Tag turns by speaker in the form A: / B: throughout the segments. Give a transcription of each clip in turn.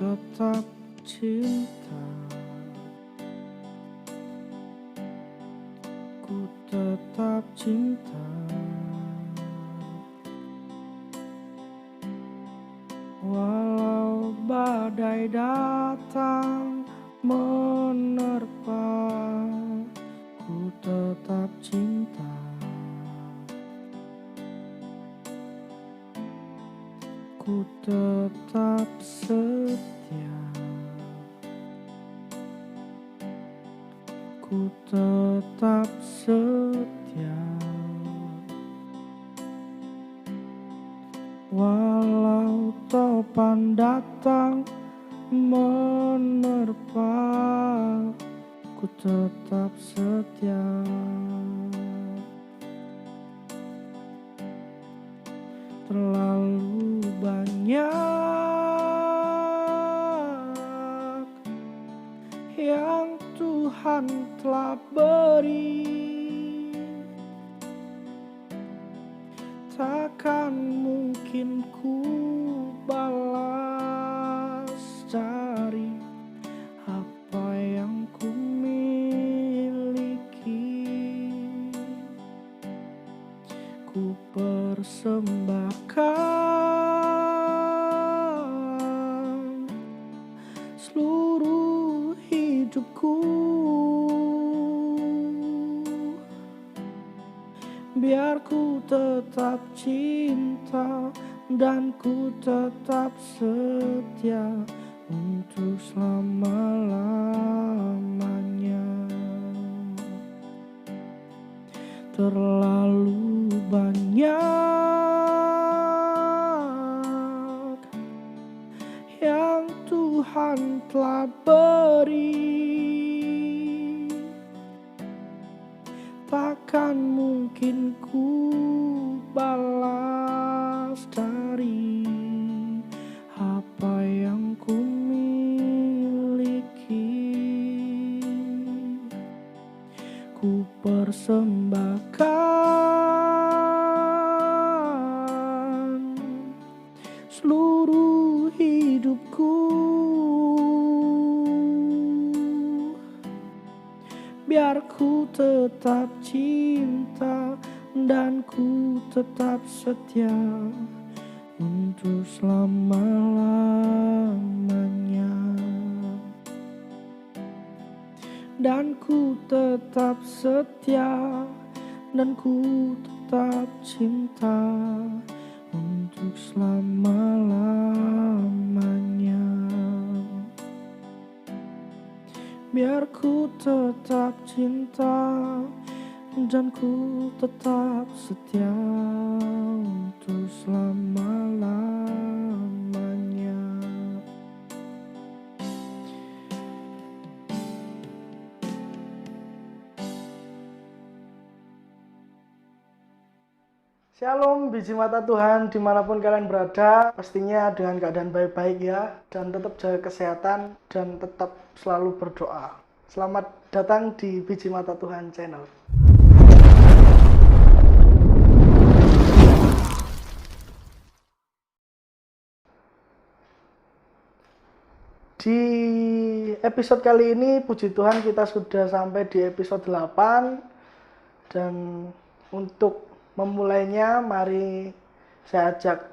A: tetap cinta, ku tetap cinta, walau badai datang menerpa, ku tetap cinta, ku tetap setia, ku tetap setia, walau topan datang menerpa, ku tetap setia. Terlalu banyak yang Tuhan telah beri, takkan mungkin ku balas dari apa yang ku miliki. Ku persembahkan seluruh hidupku, biar ku tetap cinta dan ku tetap setia untuk selama-lamanya. Terlalu banyak yang Tuhan telah beri, takkan mungkin ku balas dari apa yang ku miliki. Ku persembahkan seluruh hidupku, biar ku tetap cinta dan ku tetap setia untuk selama-lamanya. Dan ku tetap setia dan ku tetap cinta untuk selama-lamanya. Biar ku tetap cinta dan ku tetap setia untuk selama-lamanya. Shalom biji mata Tuhan dimanapun kalian berada, pastinya dengan keadaan baik-baik ya, dan tetap jaga kesehatan dan tetap selalu berdoa. Selamat datang di Biji Mata Tuhan channel. Di episode kali ini puji Tuhan kita sudah sampai di episode 8, dan untuk memulainya, mari saya ajak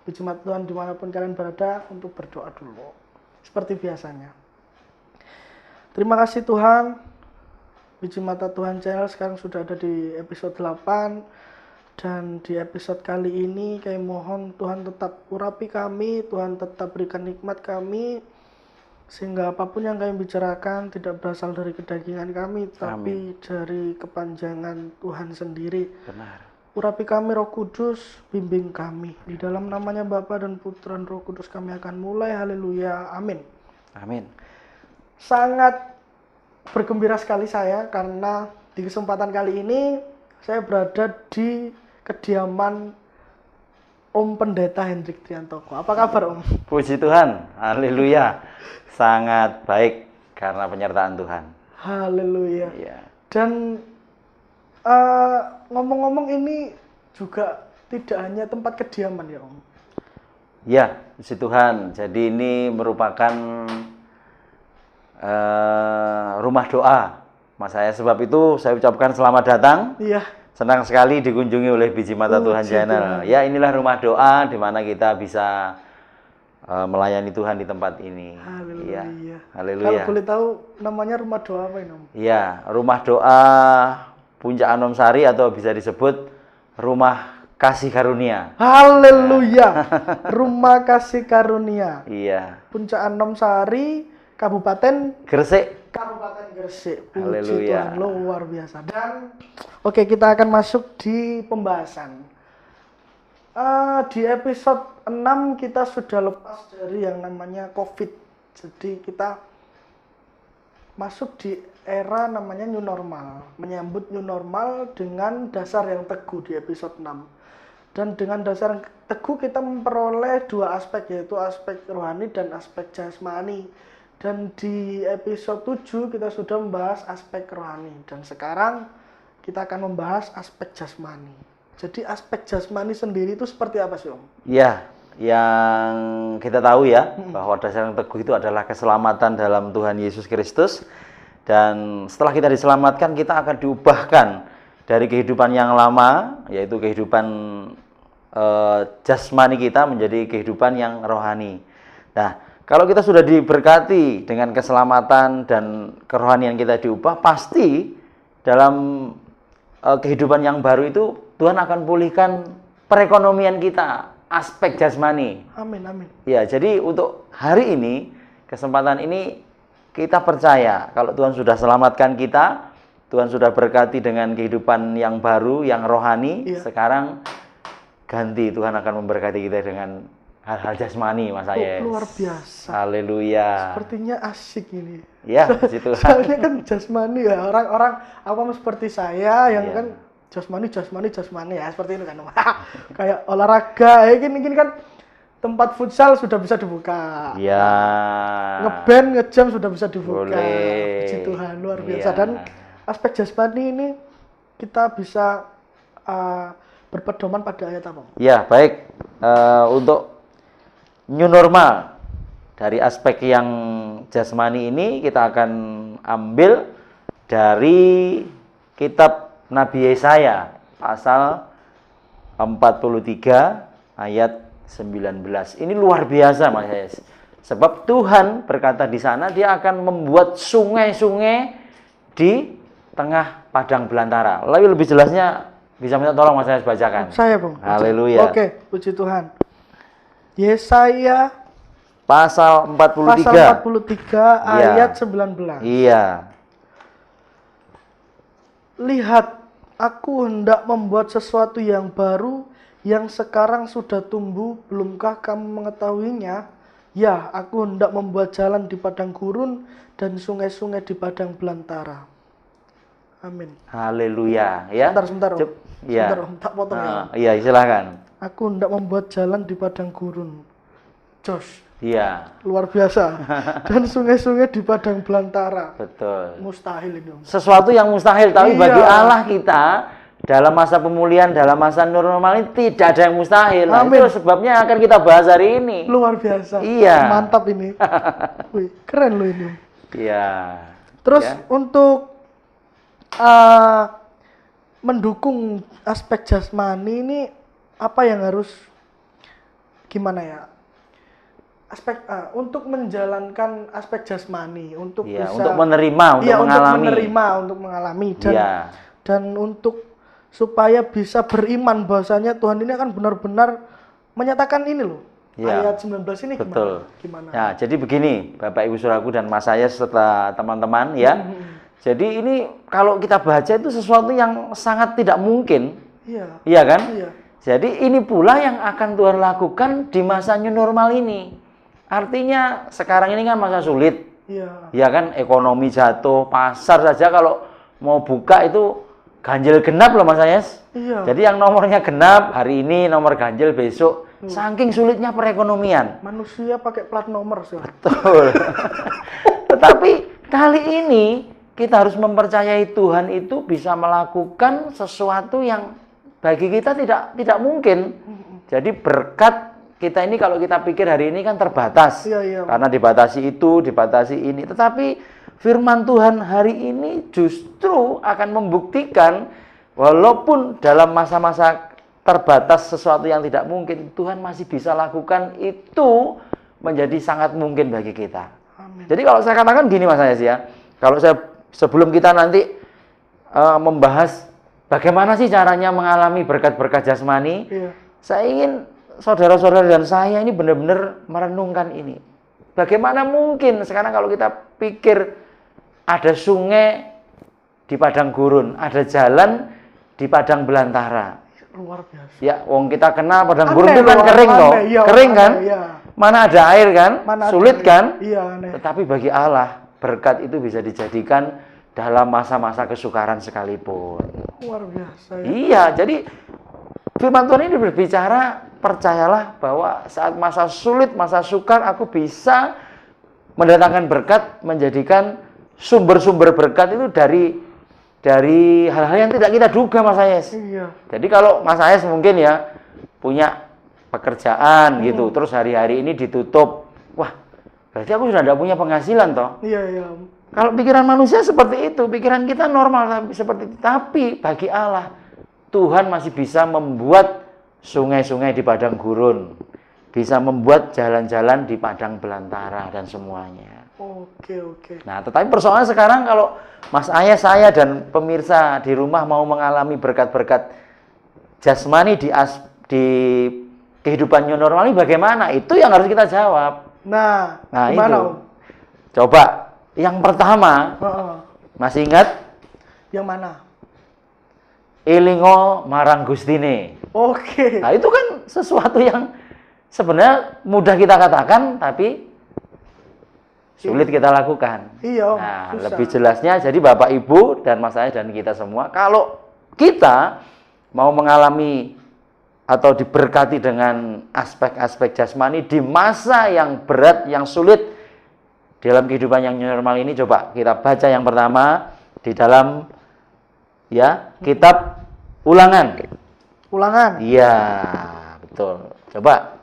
A: biji mata Tuhan dimanapun kalian berada untuk berdoa dulu, seperti biasanya. Terima kasih Tuhan, biji mata Tuhan channel sekarang sudah ada di episode 8, dan di episode kali ini kami mohon Tuhan tetap urapi kami, Tuhan tetap berikan nikmat kami, sehingga apapun yang kami bicarakan tidak berasal dari kedagingan kami, tapi dari kepanjangan Tuhan sendiri.
B: Benar.
A: Urapi kami Roh Kudus, bimbing kami. Di dalam namanya Bapa dan Putra dan Roh Kudus kami akan mulai. Haleluya. Amin.
B: Amin.
A: Sangat bergembira sekali saya karena di kesempatan kali ini saya berada di kediaman Om Pendeta Hendrik Triantoko. Apa kabar Om?
B: Puji Tuhan. Haleluya. Sangat baik karena penyertaan Tuhan.
A: Haleluya.
B: Iya.
A: Dan ngomong-ngomong ini juga tidak hanya tempat kediaman ya Om.
B: Ya, puji Tuhan. Jadi ini merupakan rumah doa, Mas saya. Sebab itu saya ucapkan selamat datang.
A: Iya.
B: Senang sekali dikunjungi oleh Biji Mata Tuhan Channel. Ya, inilah rumah doa di mana kita bisa melayani Tuhan di tempat ini.
A: Haleluya.
B: Ya. Haleluya.
A: Kalau boleh tahu namanya rumah doa apa ini, Om?
B: Ya, rumah doa Puncak Anom Sari atau bisa disebut Rumah Kasih Karunia.
A: Haleluya. Rumah Kasih Karunia.
B: Iya.
A: Puncak Anom Sari, Kabupaten
B: Gresik.
A: Kabupaten Gresik. Puji
B: Haleluya.
A: Tuhan, luar biasa. Dan oke, kita akan masuk di pembahasan. Di episode 6 kita sudah lepas dari yang namanya COVID. Jadi kita masuk di era namanya new normal. Menyambut new normal dengan dasar yang teguh di episode 6. Dan dengan dasar yang teguh kita memperoleh dua aspek, yaitu aspek rohani dan aspek jasmani. Dan di episode 7 kita sudah membahas aspek rohani. Dan sekarang kita akan membahas aspek jasmani. Jadi aspek jasmani sendiri itu seperti apa sih, Om?
B: Ya, yang kita tahu ya, bahwa dasar yang teguh itu adalah keselamatan dalam Tuhan Yesus Kristus. Dan setelah kita diselamatkan, kita akan diubahkan dari kehidupan yang lama, yaitu kehidupan jasmani kita menjadi kehidupan yang rohani. Nah, kalau kita sudah diberkati dengan keselamatan dan kerohanian kita diubah, pasti dalam kehidupan yang baru itu Tuhan akan pulihkan perekonomian kita, aspek jasmani.
A: Amin, amin.
B: Ya, jadi untuk hari ini, kesempatan ini kita percaya kalau Tuhan sudah selamatkan kita, Tuhan sudah berkati dengan kehidupan yang baru, yang rohani.
A: Iya.
B: Sekarang ganti, Tuhan akan memberkati kita dengan hal-hal jasmani, Mas Ayes.
A: Luar biasa.
B: Haleluya.
A: Sepertinya asik ini.
B: Ya, puji Tuhan.
A: Soalnya kan jasmani ya, orang-orang awam seperti saya yang
B: Iya.
A: kan jasmani ya, seperti itu kan. Kayak olahraga, gini kan tempat futsal sudah bisa dibuka.
B: Ya.
A: Ngeband, ngejam sudah bisa dibuka.
B: Boleh.
A: Puji Tuhan, luar biasa.
B: Iya.
A: Dan aspek jasmani ini kita bisa berpedoman pada ayat apa?
B: Ya, baik. Untuk new normal dari aspek yang jasmani ini kita akan ambil dari kitab Nabi Yesaya pasal 43 ayat 19. Ini luar biasa, Mas Yes. Sebab Tuhan berkata di sana dia akan membuat sungai-sungai di tengah padang belantara. Lalu lebih jelasnya bisa minta tolong Mas Yes bacakan.
A: Saya, Bung.
B: Haleluya.
A: Oke, puji Tuhan. Yesaya
B: Pasal 43.
A: pasal 43 ayat 19.
B: Iya.
A: Lihat, aku hendak membuat sesuatu yang baru yang sekarang sudah tumbuh, belumkah kamu mengetahuinya? Ya, aku hendak membuat jalan di padang gurun dan sungai-sungai di padang belantara. Amin.
B: Haleluya, ya.
A: Sebentar, Om.
B: Ya.
A: Sebentar, Om. Tak potong ya.
B: Iya, silakan.
A: Aku hendak membuat jalan di padang gurun. Josh,
B: Iya,
A: luar biasa. Dan sungai-sungai di padang belantara.
B: betul.
A: Mustahil ini, Om.
B: Sesuatu yang mustahil, tapi
A: Iya.
B: bagi Allah kita dalam masa pemulihan, dalam masa normal ini tidak ada yang mustahil. Nah,
A: Amin.
B: itu sebabnya akan kita bahas hari ini.
A: Luar biasa.
B: Iya.
A: Mantap ini. Wih, keren loh ini, Om.
B: Iya.
A: Terus
B: Ya.
A: untuk mendukung aspek jasmani ini apa yang harus gimana ya? Aspek untuk menjalankan aspek jasmani, untuk
B: Iya,
A: bisa
B: untuk menerima, untuk
A: iya,
B: mengalami.
A: untuk mengalami dan
B: Iya.
A: dan untuk supaya bisa beriman bahwasanya Tuhan ini akan benar-benar menyatakan ini loh.
B: Iya.
A: Ayat 19 ini gimana?
B: Betul.
A: Gimana?
B: Ya, jadi begini, Bapak Ibu Saudaraku dan Mas saya serta teman-teman ya. Jadi ini kalau kita baca itu sesuatu yang sangat tidak mungkin.
A: Iya.
B: Iya kan?
A: Iya.
B: Jadi ini pula yang akan Tuhan lakukan di masa new normal ini. Artinya sekarang ini kan masa sulit.
A: Iya.
B: Ya kan, ekonomi jatuh, pasar saja kalau mau buka itu ganjil genap loh Mas Ayes.
A: Iya.
B: Jadi yang nomornya genap hari ini, nomor ganjil besok. Saking sulitnya perekonomian.
A: Manusia pakai plat nomor sih.
B: Betul. Tetapi kali ini kita harus mempercayai Tuhan itu bisa melakukan sesuatu yang bagi kita tidak mungkin. Jadi berkat kita ini kalau kita pikir hari ini kan terbatas.
A: Iya, iya.
B: Karena dibatasi itu, dibatasi ini. Tetapi firman Tuhan hari ini justru akan membuktikan walaupun dalam masa-masa terbatas sesuatu yang tidak mungkin, Tuhan masih bisa lakukan itu menjadi sangat mungkin bagi kita.
A: Amin.
B: Jadi kalau saya katakan gini Mas Ayes ya, kalau saya sebelum kita nanti membahas bagaimana sih caranya mengalami berkat-berkat jasmani,
A: Iya.
B: saya ingin saudara-saudara dan saya ini benar-benar merenungkan ini. Bagaimana mungkin sekarang kalau kita pikir ada sungai di padang gurun, ada jalan di padang belantara.
A: Luar biasa.
B: Ya, wong kita kenal padang
A: Aneh
B: gurun itu kan
A: loh,
B: kering
A: aneh,
B: toh,
A: iya,
B: kering
A: aneh,
B: kan?
A: iya.
B: Mana ada air kan?
A: Mana ada
B: Sulit
A: air.
B: kan?
A: Iya, aneh.
B: Tetapi bagi Allah berkat itu bisa dijadikan dalam masa-masa kesukaran sekalipun.
A: Luar biasa ya.
B: Iya, jadi firman Tuhan ini berbicara, percayalah bahwa saat masa sulit, masa sukar, aku bisa mendatangkan berkat, menjadikan sumber-sumber berkat itu dari hal-hal yang tidak kita duga, Mas Ayes.
A: Iya.
B: Jadi kalau Mas Ayes mungkin ya punya pekerjaan gitu, terus hari-hari ini ditutup, wah, berarti aku sudah tidak punya penghasilan toh.
A: Iya, iya.
B: Kalau pikiran manusia seperti itu, pikiran kita normal tapi seperti itu. Tapi bagi Allah, Tuhan masih bisa membuat sungai-sungai di padang gurun, bisa membuat jalan-jalan di padang belantara dan semuanya.
A: Oke, oke.
B: Nah, tetapi persoalannya sekarang kalau Mas Ayah, saya dan pemirsa di rumah mau mengalami berkat-berkat jasmani di kehidupan new normal ini bagaimana? Itu yang harus kita jawab.
A: Nah,
B: Nah,
A: gimana,
B: itu.
A: Om?
B: Coba yang pertama,
A: Heeh.
B: masih ingat?
A: Yang mana?
B: Elingo marang Gustine.
A: Oke.
B: Nah, itu kan sesuatu yang sebenarnya mudah kita katakan, tapi sulit kita lakukan.
A: Iya, Om.
B: Nah,
A: Susah.
B: lebih jelasnya, jadi Bapak Ibu dan Mas Ayah dan kita semua, kalau kita mau mengalami atau diberkati dengan aspek-aspek jasmani di masa yang berat, yang sulit dalam kehidupan yang normal ini, coba kita baca yang pertama di dalam ya kitab Ulangan.
A: Ulangan.
B: Iya, betul. Coba.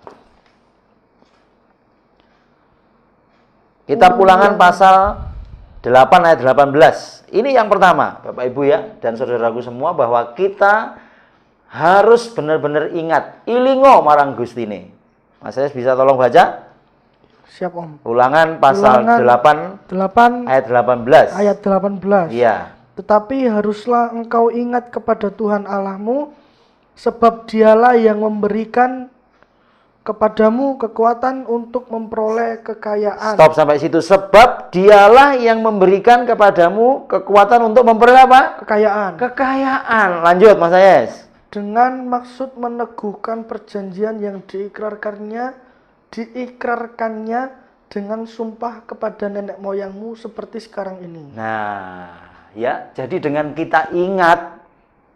B: Kitab Ulangan pasal 8 ayat 18. Ini yang pertama, Bapak Ibu ya, dan saudaraku semua, bahwa kita harus benar-benar ingat ilingo marang Gustine. Mas Ayes bisa tolong baca?
A: Siap, Om.
B: Ulangan pasal
A: Ulangan
B: 8
A: 8
B: ayat 18.
A: ayat 18.
B: Iya.
A: Tetapi haruslah engkau ingat kepada Tuhan Allahmu, sebab dialah yang memberikan kepadamu kekuatan untuk memperoleh kekayaan.
B: Stop sampai situ. Sebab dialah yang memberikan kepadamu kekuatan untuk memperoleh apa?
A: Kekayaan.
B: Kekayaan. Lanjut Mas Ayes.
A: Dengan maksud meneguhkan perjanjian yang diikrarkannya dengan sumpah kepada nenek moyangmu seperti sekarang ini.
B: Nah, ya, jadi dengan kita ingat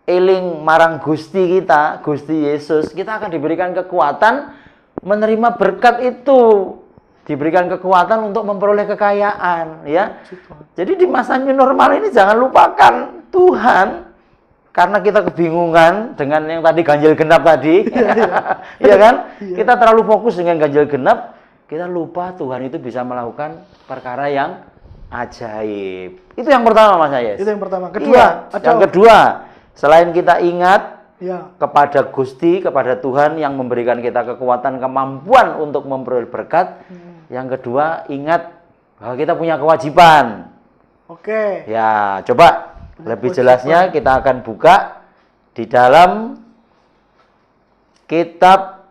B: eling marang Gusti kita, Gusti Yesus, kita akan diberikan kekuatan menerima berkat itu, diberikan kekuatan untuk memperoleh kekayaan, ya. Jadi di masa new normal ini jangan lupakan Tuhan, karena kita kebingungan dengan yang tadi ganjil genap tadi, ya kan? Kita terlalu fokus dengan ganjil genap, kita lupa Tuhan itu bisa melakukan perkara yang ajaib. Itu yang pertama, Mas Ayes.
A: Itu yang pertama.
B: Kedua,
A: Kedua,
B: yang kedua, selain kita ingat
A: ya,
B: kepada Gusti, kepada Tuhan yang memberikan kita kekuatan, kemampuan untuk memperoleh berkat. Yang kedua, ingat bahwa kita punya kewajiban.
A: oke.
B: Ya, coba lebih jelasnya kita akan buka di dalam kitab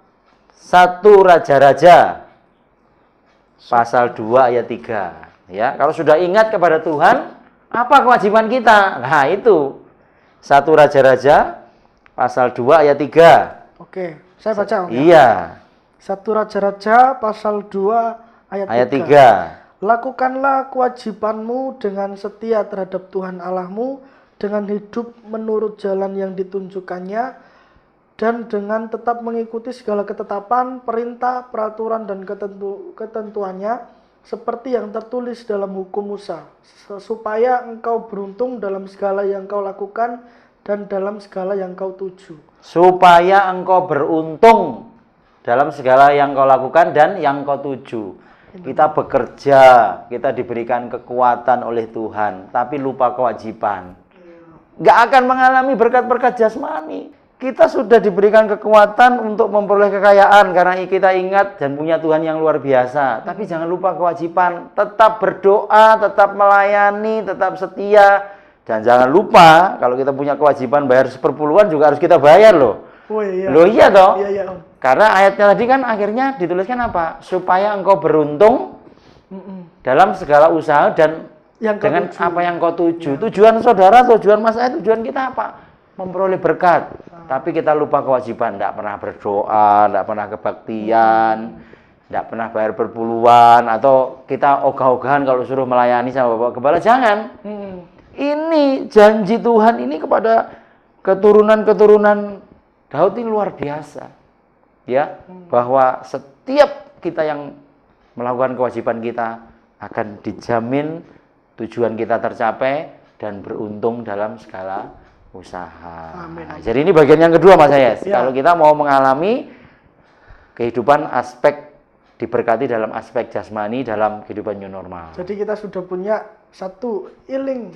B: 1 Raja-Raja pasal 2 ayat 3. Ya, kalau sudah ingat kepada Tuhan, apa kewajiban kita? Nah, itu 1 Raja-Raja pasal 2 ayat 3.
A: Oke, saya baca, Om.
B: Iya,
A: 1 Raja-Raja pasal 2 ayat 3.
B: 3.
A: Lakukanlah kewajibanmu dengan setia terhadap Tuhan Allahmu, dengan hidup menurut jalan yang ditunjukkannya, dan dengan tetap mengikuti segala ketetapan, perintah, peraturan, dan ketentuannya, seperti yang tertulis dalam hukum Musa, supaya engkau beruntung dalam segala yang kau lakukan, dan dalam segala yang kau tuju.
B: Supaya engkau beruntung dalam segala yang kau lakukan dan yang kau tuju. Kita bekerja, kita diberikan kekuatan oleh Tuhan, tapi lupa kewajiban. Nggak akan mengalami berkat-berkat jasmani. Kita sudah diberikan kekuatan untuk memperoleh kekayaan karena kita ingat dan punya Tuhan yang luar biasa. Tapi jangan lupa kewajiban, tetap berdoa, tetap melayani, tetap setia. Dan jangan lupa kalau kita punya kewajiban bayar seperpuluhan juga harus kita bayar loh.
A: Oh iya.
B: Loh iya toh?
A: Iya, iya, Om.
B: Karena ayatnya tadi kan akhirnya dituliskan apa? Supaya engkau beruntung dalam segala usaha dan dengan apa yang kau tuju. Tujuan saudara, tujuan mas saya, tujuan kita apa? Memperoleh berkat. Tapi kita lupa kewajiban, tidak pernah berdoa, tidak pernah kebaktian, tidak pernah bayar berpuluhan, atau kita ogah-ogahan kalau suruh melayani sama Bapak Gembala. Jangan. Ini janji Tuhan ini kepada keturunan-keturunan Daud ini luar biasa. Ya, bahwa setiap kita yang melakukan kewajiban kita akan dijamin tujuan kita tercapai dan beruntung dalam segala usaha.
A: Amin.
B: Jadi ini bagian yang kedua Mas Ayes.
A: Ya.
B: Kalau kita mau mengalami kehidupan aspek diberkati dalam aspek jasmani dalam kehidupan new normal.
A: Jadi kita sudah punya satu iling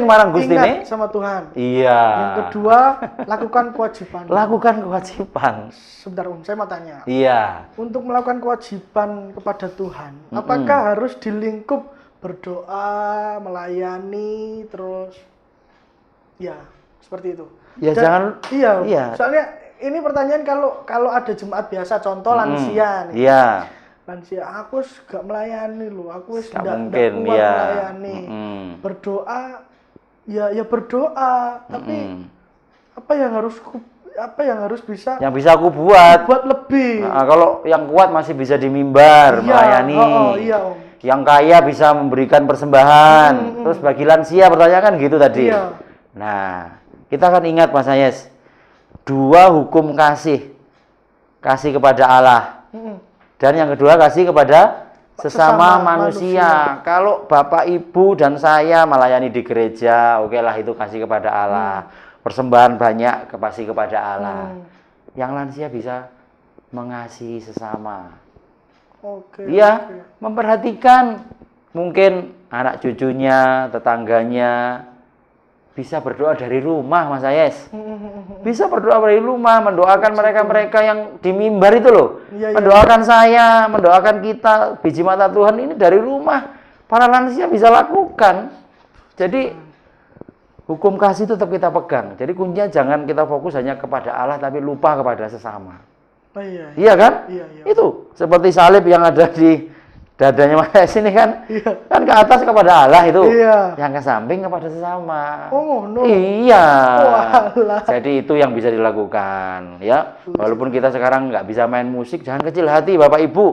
B: Marang Gusti
A: ingat
B: ini.
A: sama Tuhan.
B: Iya.
A: Yang kedua, lakukan kewajiban.
B: Lakukan kewajiban.
A: Sebentar Om, saya mau tanya.
B: Iya.
A: Untuk melakukan kewajiban kepada Tuhan, apakah harus di lingkup berdoa, melayani, terus ya seperti itu?
B: Ya jangan.
A: Iya.
B: Iya.
A: Soalnya ini pertanyaan kalau ada jemaat biasa, contoh lansia nih.
B: Iya.
A: Lansia, aku gak melayani loh, aku
B: Gak
A: tidak
B: mungkin,
A: kuat
B: ya.
A: melayani. Berdoa, ya berdoa, tapi apa yang harus bisa
B: Yang bisa aku buat.
A: lebih.
B: Nah, kalau yang kuat masih bisa di mimbar melayani.
A: Iya Om.
B: Yang kaya bisa memberikan persembahan. Terus bagi lansia pertanyaan kan gitu tadi.
A: Iya.
B: Nah, kita kan ingat Mas Ayes, dua hukum kasih. Kasih kepada Allah. Dan yang kedua kasih kepada sesama manusia. Kalau Bapak Ibu dan saya melayani di gereja, oke lah itu kasih kepada Allah. Persembahan banyak kasih kepada Allah. Yang lansia bisa mengasihi sesama.
A: Oke.
B: Iya, memperhatikan mungkin anak cucunya, tetangganya, bisa berdoa dari rumah Mas Ayes. Bisa berdoa dari rumah, mendoakan mereka-mereka yang di mimbar itu loh.
A: Iya,
B: mendoakan saya, mendoakan kita, biji mata Tuhan ini dari rumah. Para lansia bisa lakukan. Jadi hukum kasih tetap kita pegang. Jadi kuncinya jangan kita fokus hanya kepada Allah tapi lupa kepada sesama.
A: Oh, iya.
B: Iya kan?
A: Iya.
B: Itu seperti salib yang ada di dadanya Mas Ayes ini kan.
A: Iya.
B: Kan ke atas kepada Allah itu.
A: Iya.
B: Yang ke samping kepada sesama.
A: Oh, no.
B: Iya.
A: Walah.
B: Jadi itu yang bisa dilakukan, ya. Walaupun kita sekarang nggak bisa main musik, jangan kecil hati, Bapak Ibu.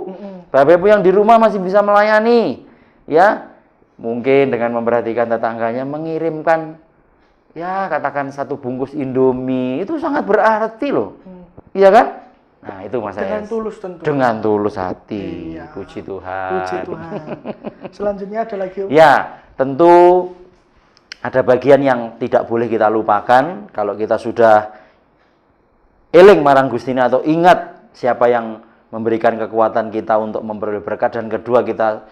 B: Bapak Ibu yang di rumah masih bisa melayani, ya. Mungkin dengan memperhatikan tetangganya, mengirimkan, ya katakan 1 bungkus Indomie, itu sangat berarti loh, iya kan? Nah itu Mas
A: Dengan
B: Ayes.
A: tulus tentu.
B: Dengan tulus hati,
A: Iya.
B: puji Tuhan.
A: Puji Tuhan. Selanjutnya ada lagi Om.
B: Ya, tentu ada bagian yang tidak boleh kita lupakan kalau kita sudah eling marang Gustina atau ingat siapa yang memberikan kekuatan kita untuk memperoleh berkat, dan kedua kita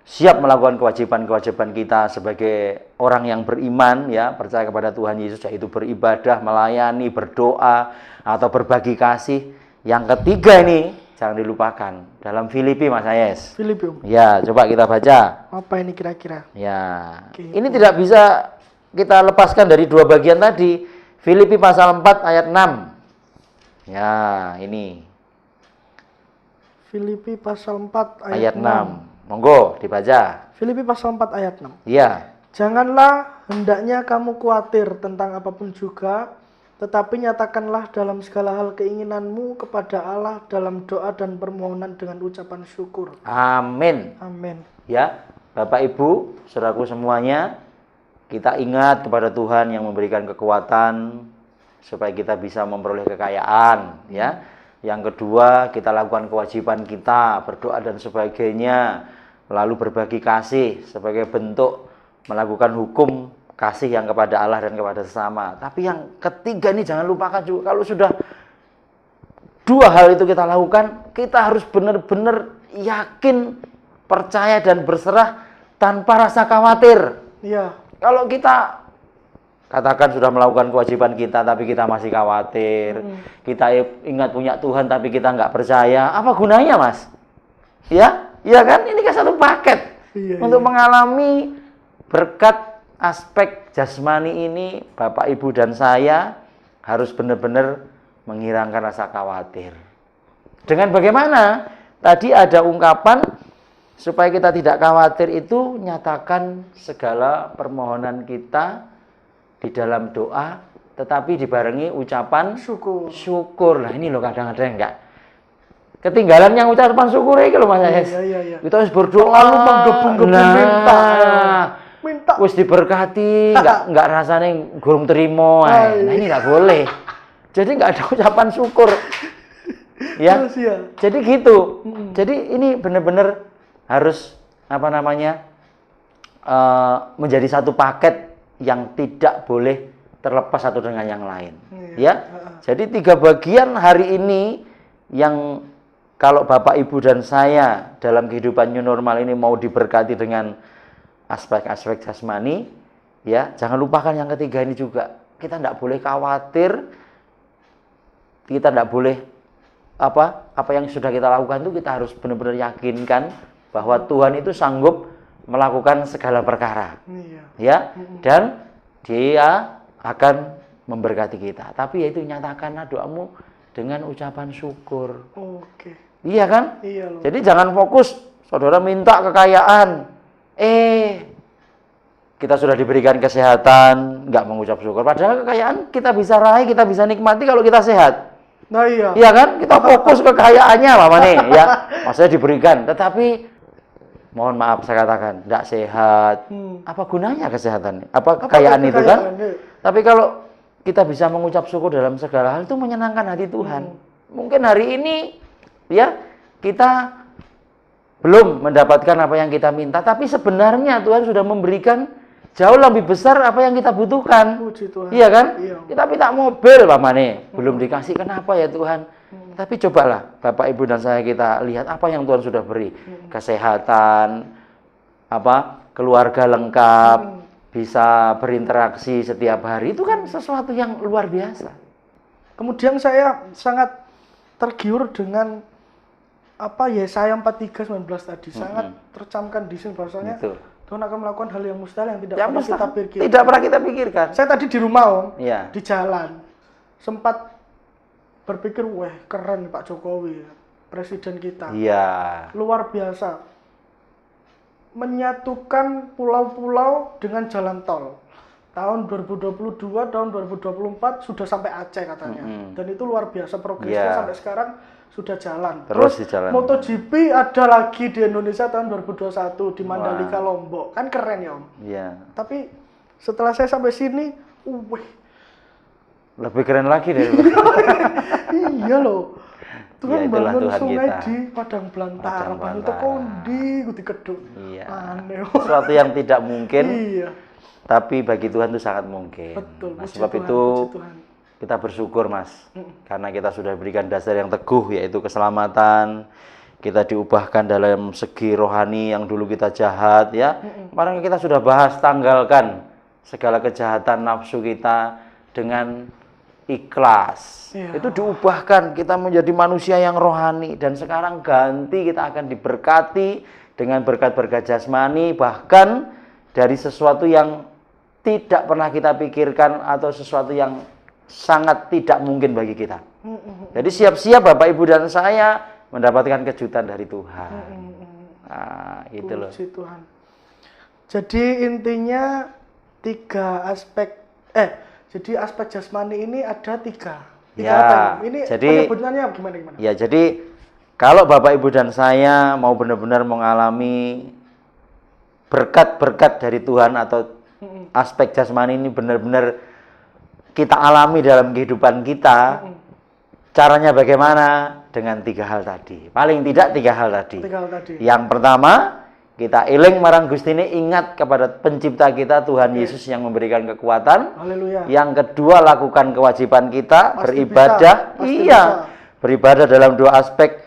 B: siap melakukan kewajiban-kewajiban kita sebagai orang yang beriman, ya, percaya kepada Tuhan Yesus, yaitu beribadah, melayani, berdoa atau berbagi kasih. Yang ketiga ini jangan dilupakan dalam Filipi Mas Ayes.
A: Filipi Om.
B: Ya, coba kita baca.
A: Apa ini kira-kira?
B: Ya,
A: Oke.
B: ini tidak bisa kita lepaskan dari dua bagian tadi. Filipi pasal 4 ayat 6. Ya, ini.
A: Filipi pasal 4
B: Ayat 6. Monggo dibaca.
A: Filipi pasal 4 ayat 6.
B: Iya.
A: Janganlah hendaknya kamu khawatir tentang apapun juga, tetapi nyatakanlah dalam segala hal keinginanmu kepada Allah dalam doa dan permohonan dengan ucapan syukur.
B: Amin.
A: Amin.
B: Ya, Bapak Ibu, saudaraku semuanya, kita ingat kepada Tuhan yang memberikan kekuatan supaya kita bisa memperoleh kekayaan, ya. Yang kedua, kita lakukan kewajiban kita, berdoa dan sebagainya, lalu berbagi kasih sebagai bentuk melakukan hukum kasih yang kepada Allah dan kepada sesama. Tapi yang ketiga ini jangan lupakan juga, kalau sudah dua hal itu kita lakukan, kita harus benar-benar yakin, percaya dan berserah tanpa rasa khawatir.
A: Iya.
B: Kalau kita katakan sudah melakukan kewajiban kita, tapi kita masih khawatir, kita ingat punya Tuhan, tapi kita nggak percaya, apa gunanya, Mas? Ya, iya kan? Ini kan satu paket untuk mengalami berkat aspek jasmani ini. Bapak, Ibu, dan saya harus benar-benar menghilangkan rasa khawatir. Dengan bagaimana? Tadi ada ungkapan supaya kita tidak khawatir itu, nyatakan segala permohonan kita di dalam doa, tetapi dibarengi ucapan syukur. Nah ini loh kadang-kadang enggak ketinggalan yang ucapan syukur itu loh, Mas Yes.
A: Iya.
B: Kita harus berdoa,
A: lalu menggebu-gebu minta.
B: Wis diberkati, enggak rasanya gurung terima. Nah ini enggak boleh. Jadi enggak ada ucapan syukur. Ya. Jadi gitu. Jadi ini benar-benar harus menjadi satu paket yang tidak boleh terlepas satu dengan yang lain. Ya. Jadi 3 bagian hari ini yang kalau Bapak, Ibu, dan saya dalam kehidupan new normal ini mau diberkati dengan aspek-aspek jasmani, ya, jangan lupakan yang ketiga ini juga. Kita tidak boleh khawatir, kita tidak boleh apa yang sudah kita lakukan itu kita harus benar-benar yakinkan bahwa Tuhan itu sanggup melakukan segala perkara, ya, dan Dia akan memberkati kita. Tapi yaitu nyatakanlah doamu dengan ucapan syukur. Iya kan?
A: Iya loh.
B: Jadi jangan fokus saudara minta kekayaan, kita sudah diberikan kesehatan, nggak mengucap syukur. Padahal kekayaan kita bisa raih, kita bisa nikmati kalau kita sehat.
A: Nah iya.
B: Iya kan? Kita fokus kekayaannya, Mama nih, ya. Maksudnya diberikan, tetapi mohon maaf saya katakan, tidak sehat. Apa gunanya kesehatan? Apa kekayaan itu kan? Tapi kalau kita bisa mengucap syukur dalam segala hal, itu menyenangkan hati Tuhan. Mungkin hari ini, ya, kita belum mendapatkan apa yang kita minta, tapi sebenarnya Tuhan sudah memberikan jauh lebih besar apa yang kita butuhkan. Iya kan? Kita minta mobil, Mama nih, belum dikasih. Kenapa ya Tuhan? Tapi cobalah Bapak, Ibu, dan saya kita lihat apa yang Tuhan sudah beri. Kesehatan, keluarga lengkap, bisa berinteraksi setiap hari. Itu kan sesuatu yang luar biasa.
A: Kemudian saya sangat tergiur dengan Yesaya 43:19 tadi. Sangat tercamkan di sini bahwasanya Tuhan akan melakukan hal yang mustahil yang tidak pernah kita pikirkan.
B: Tidak pernah kita pikirkan.
A: Saya tadi di rumah, Om,
B: ya,
A: di jalan, sempat berpikir, wah keren Pak Jokowi, presiden kita.
B: Iya.
A: Luar biasa. Menyatukan pulau-pulau dengan jalan tol. Tahun 2022, tahun 2024 sudah sampai Aceh katanya. Dan itu luar biasa progresnya sampai sekarang sudah jalan. Terus MotoGP ada lagi di Indonesia tahun 2021 di Mandalika, Lombok. Kan keren ya, Om?
B: Iya.
A: Tapi setelah saya sampai sini,
B: lebih keren lagi dari
A: iya loh. Tuhan bangun
B: Tuhan
A: sungai
B: kita
A: di Padang Belantara, bangun tekondi, guti keduk.
B: Iya.
A: Aneh.
B: Sesuatu yang tidak mungkin.
A: Iya.
B: Tapi bagi Tuhan itu sangat mungkin.
A: Betul.
B: Nah, sebab itu kita bersyukur, Mas, karena kita sudah berikan dasar yang teguh, yaitu keselamatan. Kita diubahkan dalam segi rohani yang dulu kita jahat, ya. Kemarin kita sudah bahas, tanggalkan segala kejahatan nafsu kita dengan ikhlas. Itu diubahkan, kita menjadi manusia yang rohani. Dan sekarang ganti, kita akan diberkati dengan berkat-berkat jasmani, bahkan dari sesuatu yang tidak pernah kita pikirkan atau sesuatu yang sangat tidak mungkin bagi kita. Jadi siap-siap Bapak, Ibu, dan saya mendapatkan kejutan dari Tuhan. Nah, gitu loh.
A: Tuhan. Jadi intinya 3 aspek jadi aspek jasmani ini ada 3.
B: Ya,
A: ini
B: jadi
A: penyebutannya gimana?
B: Ya, jadi kalau Bapak, Ibu, dan saya mau benar-benar mengalami berkat-berkat dari Tuhan atau aspek jasmani ini benar-benar kita alami dalam kehidupan kita, caranya bagaimana? Dengan 3 hal tadi. Paling tidak 3 hal tadi. Yang pertama, kita eling marang Gustine, ingat kepada pencipta kita Tuhan Yesus yang memberikan kekuatan.
A: Haleluya.
B: Yang kedua, lakukan kewajiban kita, beribadah.
A: Bisa.
B: beribadah dalam dua aspek,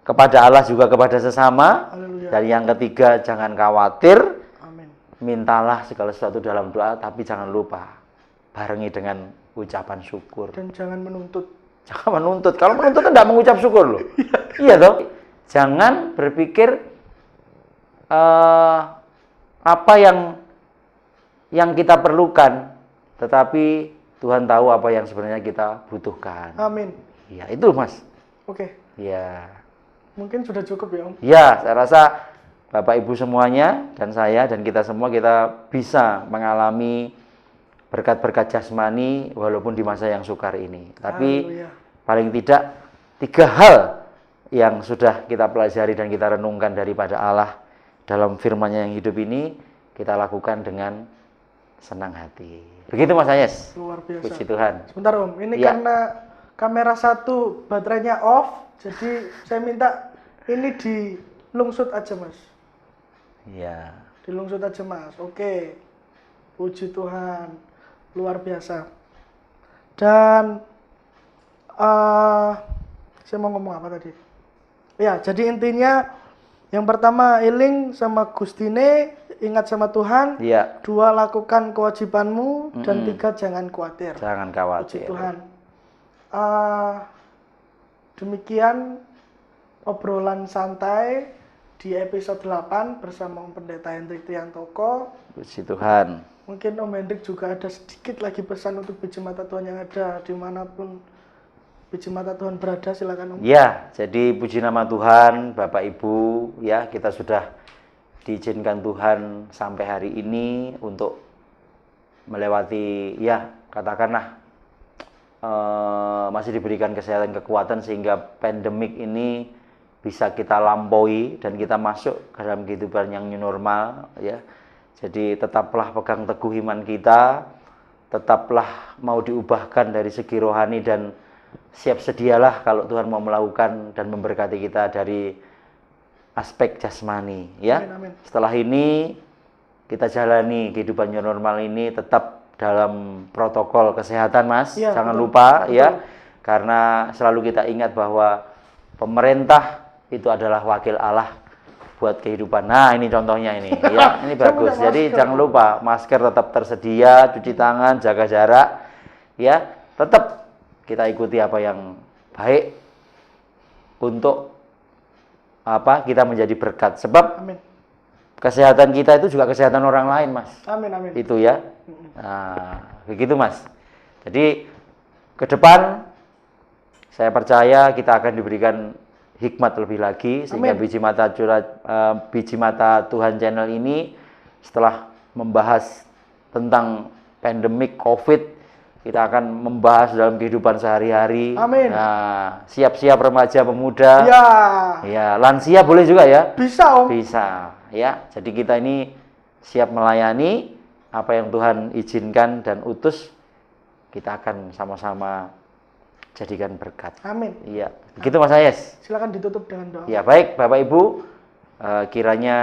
B: kepada Allah juga kepada sesama.
A: Haleluya.
B: Dan yang ketiga, jangan khawatir,
A: Amin.
B: mintalah segala sesuatu dalam doa, tapi jangan lupa barengi dengan ucapan syukur.
A: Dan jangan menuntut.
B: Jangan menuntut. Kalau menuntut tidak mengucap syukur loh. Iya toh. Jangan berpikir apa yang kita perlukan, tetapi Tuhan tahu apa yang sebenarnya kita butuhkan.
A: Amin.
B: Iya, itu Mas.
A: Oke.
B: Iya.
A: Mungkin sudah cukup ya Om.
B: Ya, saya rasa Bapak Ibu semuanya dan saya dan kita semua kita bisa mengalami berkat-berkat jasmani walaupun di masa yang sukar ini. Tapi
A: Haleluya.
B: paling tidak 3 hal yang sudah kita pelajari dan kita renungkan daripada Allah dalam firman-Nya yang hidup ini kita lakukan dengan senang hati. Begitu Mas Ayes.
A: Luar biasa.
B: Puji Tuhan.
A: Sebentar Om, ini
B: Ya.
A: karena kamera 1 baterainya off, jadi saya minta ini dilungsut aja Mas.
B: Iya.
A: Dilungsut aja Mas. Oke. Puji Tuhan. Luar biasa. Dan saya mau ngomong apa tadi? Ya, jadi intinya yang pertama eling sama Gustine, ingat sama Tuhan.
B: Iya.
A: 2 lakukan kewajibanmu dan 3 jangan khawatir.
B: Jangan
A: Puji
B: khawatir.
A: Tuhan. Demikian obrolan santai di episode 8 bersama Om Pendeta Hendrik Triantoko.
B: Puji Tuhan.
A: Mungkin Om Hendrik juga ada sedikit lagi pesan untuk biji mata Tuhan yang ada dimanapun biji mata Tuhan berada, silakan Om.
B: Ya, jadi puji nama Tuhan, Bapak Ibu, ya kita sudah diizinkan Tuhan sampai hari ini untuk melewati, ya katakanlah masih diberikan kesehatan, kekuatan sehingga pandemik ini bisa kita lampaui dan kita masuk ke dalam kehidupan yang new normal, ya. Jadi tetaplah pegang teguh iman kita, tetaplah mau diubahkan dari segi rohani dan siap sedialah kalau Tuhan mau melakukan dan memberkati kita dari aspek jasmani, ya.
A: Amin, amin.
B: Setelah ini kita jalani kehidupan new normal ini tetap dalam protokol kesehatan, Mas.
A: Ya,
B: Jangan
A: betul,
B: lupa,
A: betul.
B: ya. Karena selalu kita ingat bahwa pemerintah itu adalah wakil Allah buat kehidupan. Nah, ini contohnya ini, ya. Ini
A: Saya
B: bagus.
A: punya
B: Jadi
A: masker.
B: jangan lupa masker tetap tersedia, cuci tangan, jaga jarak, ya. Tetap kita ikuti apa yang baik untuk apa kita menjadi berkat. Sebab
A: Amin.
B: kesehatan kita itu juga kesehatan orang lain, Mas.
A: Amin, amin.
B: Itu ya. Nah, begitu Mas. Jadi ke depan saya percaya kita akan diberikan hikmat lebih lagi sehingga
A: Amin.
B: biji mata Tuhan channel ini setelah membahas tentang pandemik COVID, kita akan membahas dalam kehidupan sehari-hari.
A: Amin.
B: Nah, siap-siap remaja pemuda.
A: Ya,
B: Ya, lansia boleh juga ya.
A: bisa Om.
B: Bisa, ya. Jadi kita ini siap melayani apa yang Tuhan izinkan dan utus. Kita akan sama-sama jadikan berkat.
A: Amin.
B: Iya, begitu Mas Ayes.
A: Silakan ditutup dengan doa.
B: Ya, baik Bapak Ibu, kiranya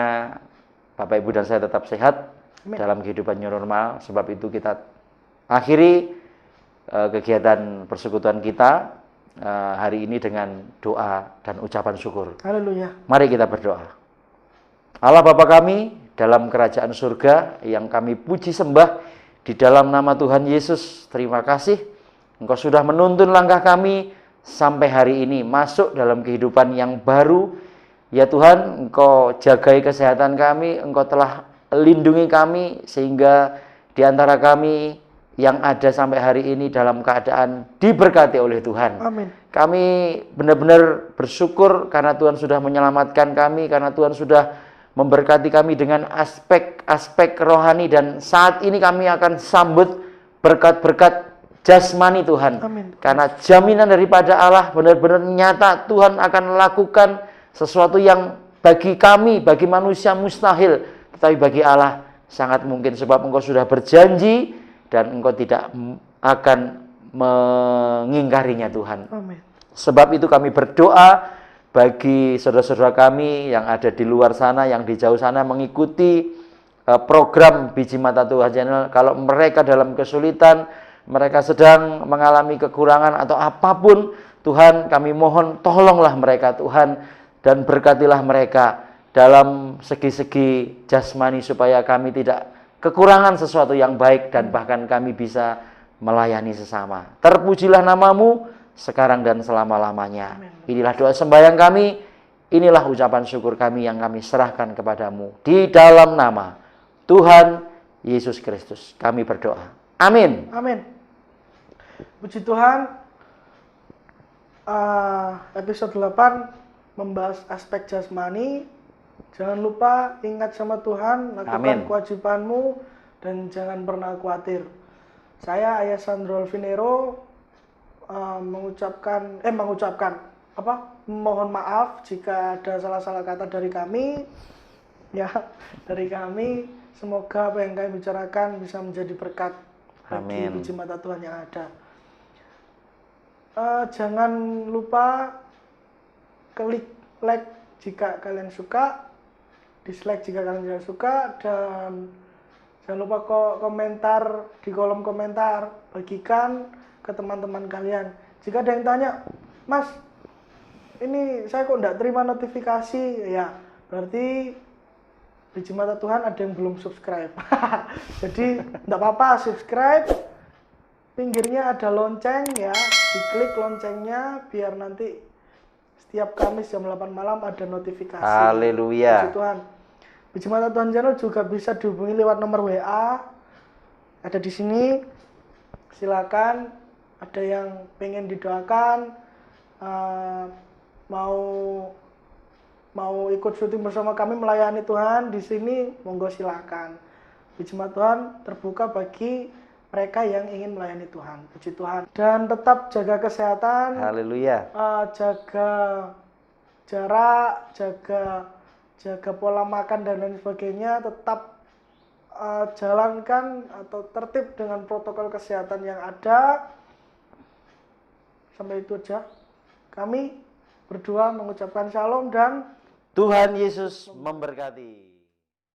B: Bapak Ibu dan saya tetap sehat
A: Amin.
B: dalam kehidupan new normal. Sebab itu kita akhiri kegiatan persekutuan kita hari ini dengan doa dan ucapan syukur.
A: Haleluya.
B: Mari kita berdoa. Allah Bapa kami dalam kerajaan surga yang kami puji sembah di dalam nama Tuhan Yesus, terima kasih Engkau sudah menuntun langkah kami sampai hari ini masuk dalam kehidupan yang baru. Ya Tuhan, Engkau jagai kesehatan kami, Engkau telah lindungi kami sehingga di antara kami yang ada sampai hari ini dalam keadaan diberkati oleh Tuhan.
A: Amin.
B: Kami benar-benar bersyukur karena Tuhan sudah menyelamatkan kami, karena Tuhan sudah memberkati kami dengan aspek-aspek rohani, dan saat ini kami akan sambut berkat-berkat jasmani Tuhan.
A: Amin.
B: Karena jaminan daripada Allah benar-benar nyata, Tuhan akan lakukan sesuatu yang bagi kami, bagi manusia mustahil, tetapi bagi Allah sangat mungkin, sebab Engkau sudah berjanji dan Engkau tidak akan mengingkarinya Tuhan.
A: Amin.
B: Sebab itu kami berdoa bagi saudara-saudara kami yang ada di luar sana, yang di jauh sana mengikuti program Biji Mata Tuhan Channel. Kalau mereka dalam kesulitan, mereka sedang mengalami kekurangan atau apapun, Tuhan, kami mohon tolonglah mereka Tuhan, dan berkatilah mereka dalam segi-segi jasmani supaya kami tidak kekurangan sesuatu yang baik dan bahkan kami bisa melayani sesama. Terpujilah namamu sekarang dan selama-lamanya. Inilah doa sembahyang kami, inilah ucapan syukur kami yang kami serahkan kepadamu. Di dalam nama Tuhan Yesus Kristus kami berdoa. Amin.
A: Amin. Puji Tuhan, episode 8 membahas aspek jasmani. Jangan lupa ingat sama Tuhan, lakukan kewajibanmu, dan jangan pernah khawatir. Saya Ayah Sandro Alvinero mohon maaf jika ada salah-salah kata dari kami. Ya, dari kami, semoga apa yang kami bicarakan bisa menjadi berkat bagi biji mata Tuhan yang ada. Jangan lupa klik like jika kalian suka, dislike jika kalian tidak suka, dan jangan lupa komentar di kolom komentar, bagikan ke teman-teman kalian. Jika ada yang tanya, Mas, ini saya kok tidak terima notifikasi, ya berarti biji mata Tuhan ada yang belum subscribe. Jadi tidak apa-apa, subscribe, pinggirnya ada lonceng ya, diklik loncengnya biar nanti setiap Kamis jam 8 malam ada notifikasi.
B: Haleluya.
A: Puji Tuhan. Biji mata Tuhan channel juga bisa dihubungi lewat nomor WA. Ada di sini. Silakan, ada yang pengen didoakan, mau ikut syuting bersama kami melayani Tuhan di sini, monggo silakan. Biji mata Tuhan terbuka bagi mereka yang ingin melayani Tuhan. Puji Tuhan. Dan tetap jaga kesehatan.
B: Haleluya.
A: Jaga jarak, jaga pola makan dan lain sebagainya. Tetap jalankan atau tertib dengan protokol kesehatan yang ada. Sampai itu aja. Kami berdua mengucapkan shalom dan
B: Tuhan Yesus memberkati.